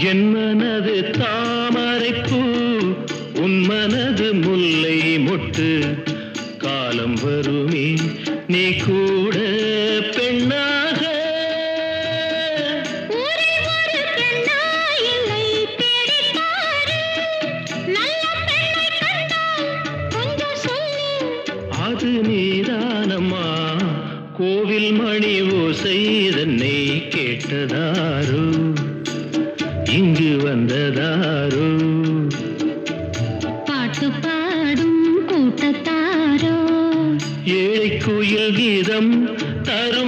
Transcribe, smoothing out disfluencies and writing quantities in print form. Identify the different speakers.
Speaker 1: என் மனது தாமரைப்பூ உன் மனது முல்லை மொட்டு காலம் வருமே நீ கூட பெண்ணாக அது நீதானம்மா கோவில் மணி ஓசை தன்னை கேட்டதாரோ இங்கு வந்ததாரோ
Speaker 2: பாட்டு பாடும் கூட்டத்தாரோ
Speaker 1: ஏழை குயில் கீதம் தரும்